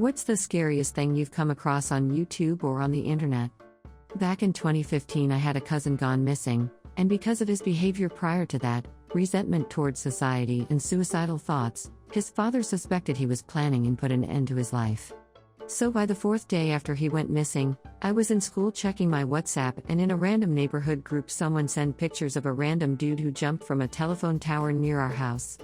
What's the scariest thing you've come across on YouTube or on the internet? Back in 2015, I had a cousin gone missing, and because of his behavior prior to that, resentment towards society and suicidal thoughts, his father suspected he was planning and put an end to his life. So by the fourth day after he went missing, I was in school checking my WhatsApp, and in a random neighborhood group someone sent pictures of a random dude who jumped from a telephone tower near our house.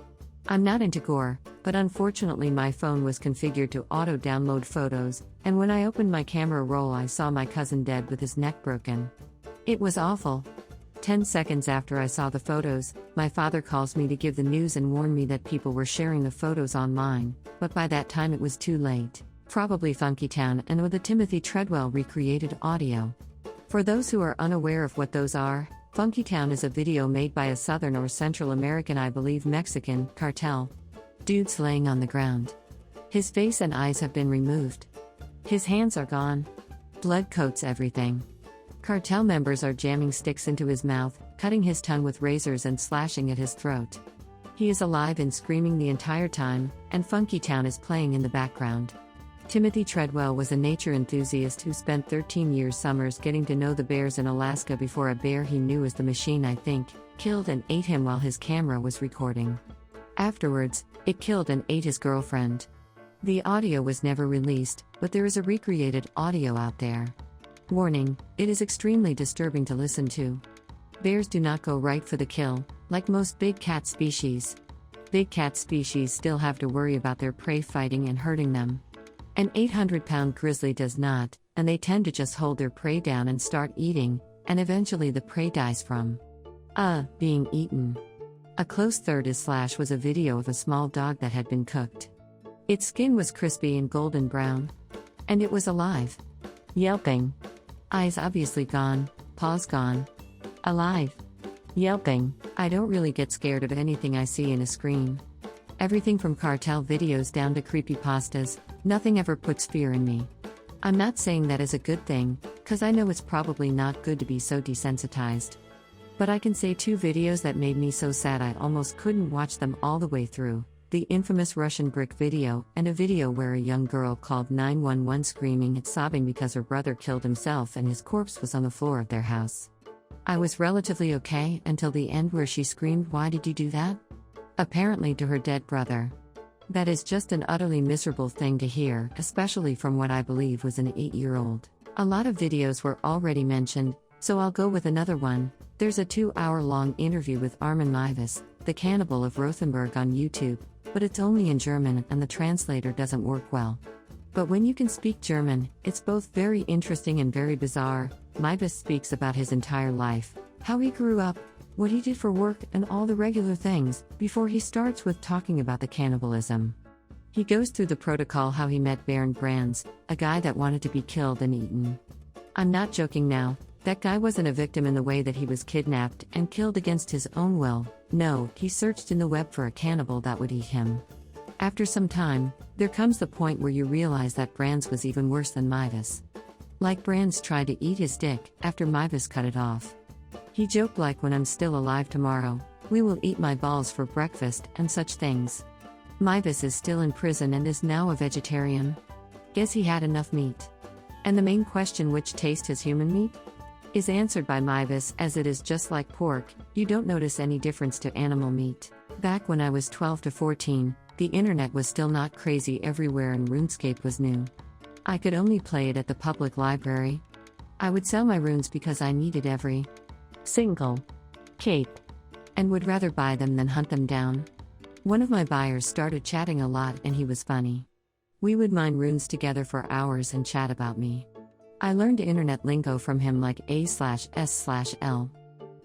I'm not into gore, but unfortunately my phone was configured to auto-download photos, and when I opened my camera roll I saw my cousin dead with his neck broken. It was awful. 10 seconds after I saw the photos, my father calls me to give the news and warn me that people were sharing the photos online, but by that time it was too late. Probably Funky Town and with a Timothy Treadwell recreated audio. For those who are unaware of what those are, Funky Town is a video made by a Southern or Central American, I believe Mexican, cartel. Dude's laying on the ground. His face and eyes have been removed. His hands are gone. Blood coats everything. Cartel members are jamming sticks into his mouth, cutting his tongue with razors and slashing at his throat. He is alive and screaming the entire time, and Funky Town is playing in the background. Timothy Treadwell was a nature enthusiast who spent 13 years summers getting to know the bears in Alaska before a bear he knew as the Machine, I think, killed and ate him while his camera was recording. Afterwards, it killed and ate his girlfriend. The audio was never released, but there is a recreated audio out there. Warning, it is extremely disturbing to listen to. Bears do not go right for the kill, like most big cat species. Big cat species still have to worry about their prey fighting and hurting them. An 800-pound grizzly does not, and they tend to just hold their prey down and start eating, and eventually the prey dies from being eaten. A close third is Slash was a video of a small dog that had been cooked. Its skin was crispy and golden brown. And it was alive. Yelping. Eyes obviously gone, paws gone. Alive. Yelping. I don't really get scared of anything I see in a screen. Everything from cartel videos down to creepypastas, nothing ever puts fear in me. I'm not saying that is a good thing, cause I know it's probably not good to be so desensitized. But I can say two videos that made me so sad I almost couldn't watch them all the way through: the infamous Russian brick video, and a video where a young girl called 911 screaming and sobbing because her brother killed himself and his corpse was on the floor of their house. I was relatively okay until the end where she screamed, "Why did you do that?" Apparently to her dead brother. That is just an utterly miserable thing to hear, especially from what I believe was an 8-year-old. A lot of videos were already mentioned, so I'll go with another one. There's a 2-hour-long interview with Armin Meiwes, the cannibal of Rothenburg, on YouTube, but it's only in German and the translator doesn't work well. But when you can speak German, it's both very interesting and very bizarre. Meiwes speaks about his entire life, how he grew up, what he did for work, and all the regular things, before he starts with talking about the cannibalism. He goes through the protocol, how he met Bernd Brands, a guy that wanted to be killed and eaten. I'm not joking now, that guy wasn't a victim in the way that he was kidnapped and killed against his own will. No, he searched in the web for a cannibal that would eat him. After some time, there comes the point where you realize that Brands was even worse than Meiwes. Like Brands tried to eat his dick, after Meiwes cut it off. He joked like, "When I'm still alive tomorrow, we will eat my balls for breakfast," and such things. Meiwes is still in prison and is now a vegetarian. Guess he had enough meat. And the main question, which taste is human meat, is answered by Meiwes as it is just like pork, you don't notice any difference to animal meat. Back when I was 12 to 14, the internet was still not crazy everywhere and RuneScape was new. I could only play it at the public library. I would sell my runes because I needed every single cape, and would rather buy them than hunt them down. One of my buyers started chatting a lot and he was funny. We would mine runes together for hours and chat about me. I learned internet lingo from him like A/S/L.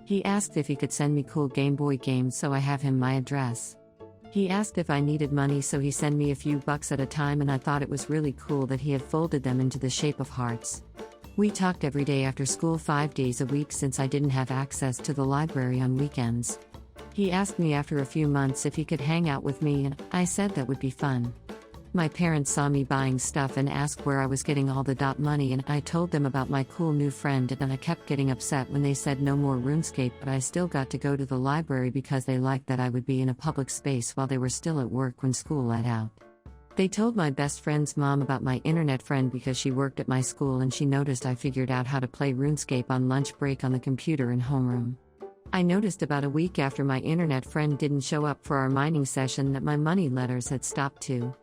He asked if he could send me cool Game Boy games, so I have him my address. He asked if I needed money, so he sent me a few bucks at a time, and I thought it was really cool that he had folded them into the shape of hearts. We talked every day after school 5 days a week since I didn't have access to the library on weekends. He asked me after a few months if he could hang out with me, and I said that would be fun. My parents saw me buying stuff and asked where I was getting all the money, and I told them about my cool new friend, and I kept getting upset when they said no more RuneScape, but I still got to go to the library because they liked that I would be in a public space while they were still at work when school let out. They told my best friend's mom about my internet friend because she worked at my school and she noticed I figured out how to play RuneScape on lunch break on the computer in homeroom. I noticed about a week after my internet friend didn't show up for our mining session that my money letters had stopped too.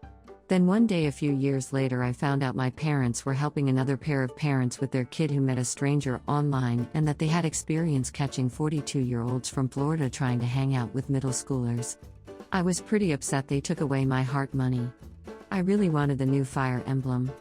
Then one day a few years later I found out my parents were helping another pair of parents with their kid who met a stranger online and that they had experience catching 42-year-olds from Florida trying to hang out with middle schoolers. I was pretty upset they took away my heart money. I really wanted the new fire emblem.